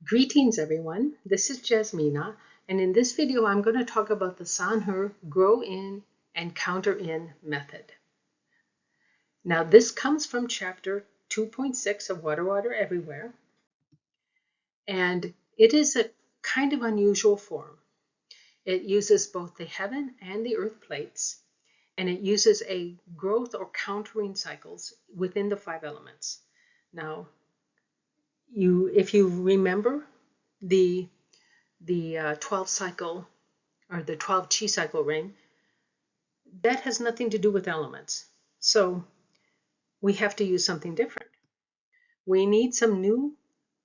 Greetings everyone, this is Jasmina, and in this video I'm going to talk about the San He grow in and counter in method. Now this comes from chapter 2.6 of Water Everywhere, and it is a kind of unusual form. It uses both the heaven and the earth plates, and it uses a growth or countering cycles within the 5 elements. Now, if you remember the 12 cycle or the 12 chi cycle ring, that has nothing to do with elements. So we have to use something different. We need some new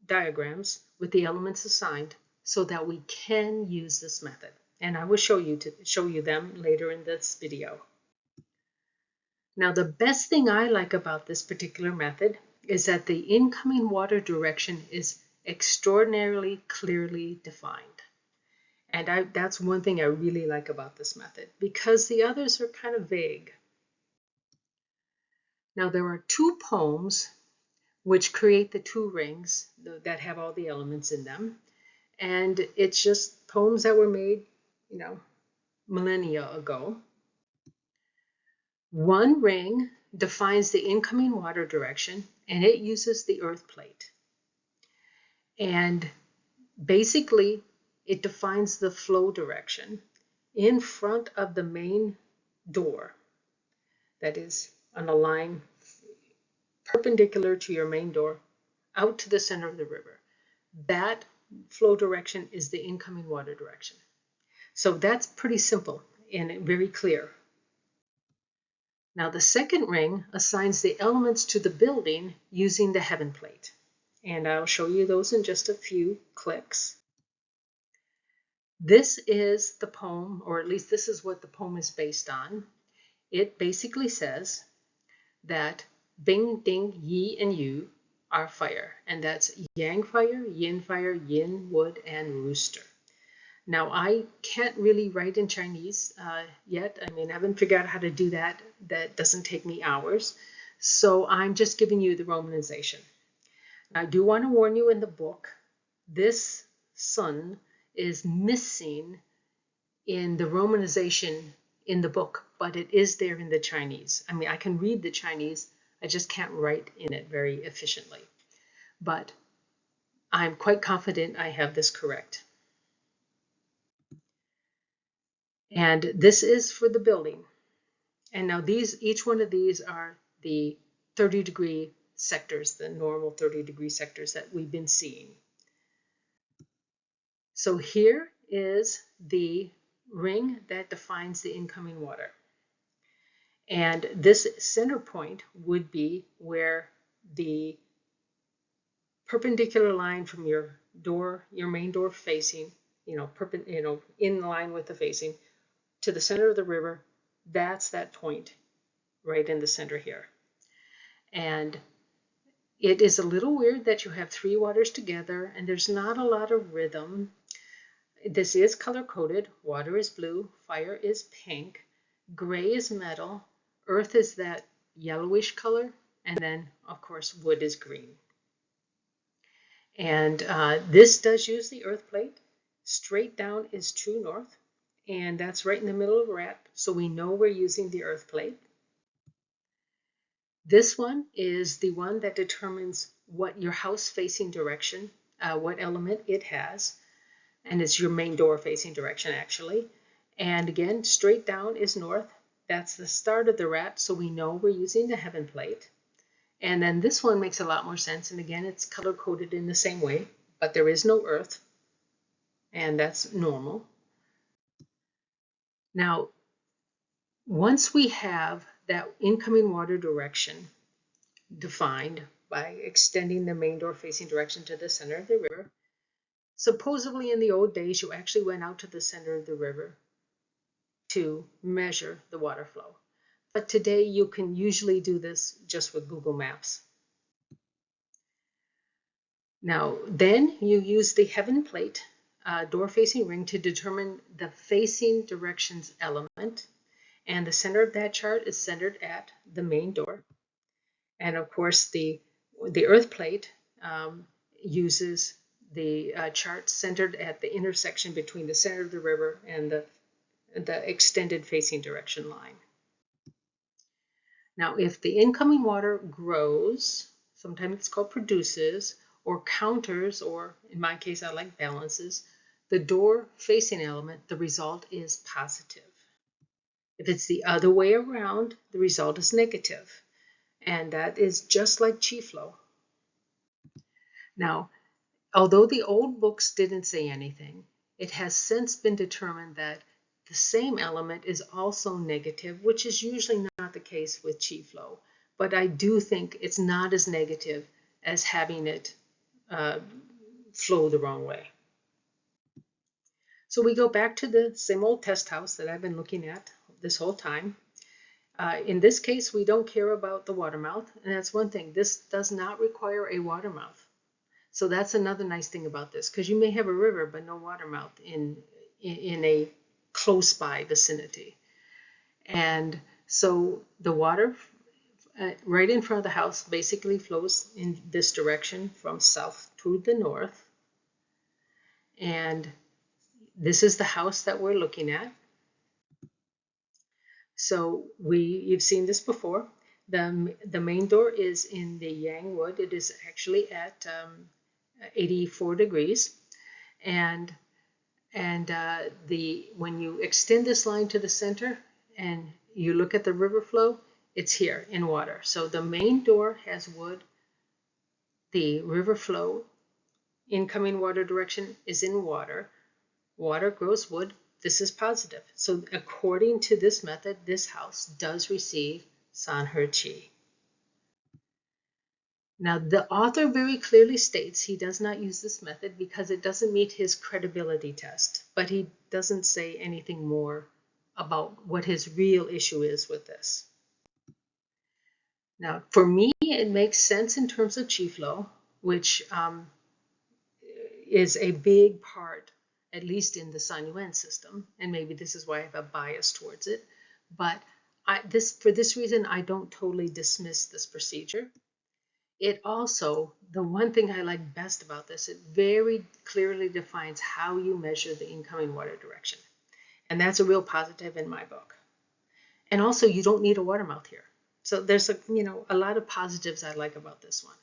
diagrams with the elements assigned so that we can use this method. And I will show you them later in this video. Now, the best thing I like about this particular method is that the incoming water direction is extraordinarily clearly defined. And that's one thing I really like about this method, because the others are kind of vague. Now, there are 2 poems which create the 2 rings that have all the elements in them. And it's just poems that were made, millennia ago. One ring defines the incoming water direction, and it uses the earth plate. And basically, it defines the flow direction in front of the main door, that is on a line perpendicular to your main door out to the center of the river. That flow direction is the incoming water direction. So that's pretty simple and very clear. Now the second ring assigns the elements to the building using the heaven plate. And I'll show you those in just a few clicks. This is the poem, or at least this is what the poem is based on. It basically says that Bing, Ding, Yi, and Yu are fire, and that's Yang fire, Yin, wood, and rooster. Now, I can't really write in Chinese yet. I haven't figured out how to do that. That doesn't take me hours. So I'm just giving you the romanization. I do want to warn you, in the book, this sun is missing in the romanization in the book, but it is there in the Chinese. I can read the Chinese, I just can't write in it very efficiently. But I'm quite confident I have this correct. And this is for the building. And now each one of these are the 30-degree sectors, the normal 30-degree sectors that we've been seeing. So here is the ring that defines the incoming water. And this center point would be where the perpendicular line from your main door facing, in line with the facing, to the center of the river, that's that point right in the center here. And it is a little weird that you have 3 waters together and there's not a lot of rhythm. This is color coded. Water is blue, fire is pink, gray is metal, earth is that yellowish color, and then of course wood is green. And this does use the earth plate. Straight down is true north, and that's right in the middle of rat, so we know we're using the earth plate. This one is the one that determines what your house facing direction, what element it has, and it's your main door facing direction actually. And again, straight down is north. That's the start of the rat, so we know we're using the heaven plate. And then this one makes a lot more sense, and again, it's color coded in the same way, but there is no earth, and that's normal. Now, once we have that incoming water direction defined by extending the main door facing direction to the center of the river, supposedly in the old days, you actually went out to the center of the river to measure the water flow. But today you can usually do this just with Google Maps. Now, then you use the heaven plate door facing ring to determine the facing directions element. And the center of that chart is centered at the main door. And of course, the earth plate uses the chart centered at the intersection between the center of the river and the extended facing direction line. Now, if the incoming water grows, sometimes it's called produces, or counters, or in my case, I like balances, the door facing element, the result is positive. If it's the other way around, the result is negative. And that is just like chi flow. Now, although the old books didn't say anything, it has since been determined that the same element is also negative, which is usually not the case with chi flow. But I do think it's not as negative as having it flow the wrong way. So we go back to the same old test house that I've been looking at this whole time. In this case, we don't care about the water mouth, and that's one thing. This does not require a water mouth. So that's another nice thing about this, because you may have a river but no water mouth in a close by vicinity. And so the water right in front of the house basically flows in this direction from south to the north. And this is the house that we're looking at. So you've seen this before. The main door is in the yang wood. It is actually at 84 degrees. And when you extend this line to the center and you look at the river flow, it's here in water. So the main door has wood. The river flow, incoming water direction is in water. Water grows wood. This is positive. So according to this method, this house does receive San He Qi. Now, the author very clearly states he does not use this method because it doesn't meet his credibility test, but he doesn't say anything more about what his real issue is with this. Now, for me, it makes sense in terms of chi flow, which is a big part, at least in the San Yuan system, and maybe this is why I have a bias towards it. But for this reason, I don't totally dismiss this procedure. It also, the one thing I like best about this, it very clearly defines how you measure the incoming water direction. And that's a real positive in my book. And also, you don't need a water mouth here. So there's a lot of positives I like about this one.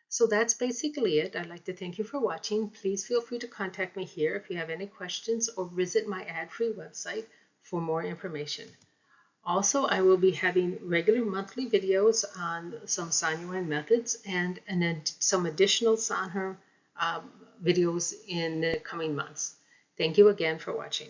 So that's basically it. I'd like to thank you for watching. Please feel free to contact me here if you have any questions, or visit my ad-free website for more information. Also, I will be having regular monthly videos on some San Yuan methods and some additional San He videos in the coming months. Thank you again for watching.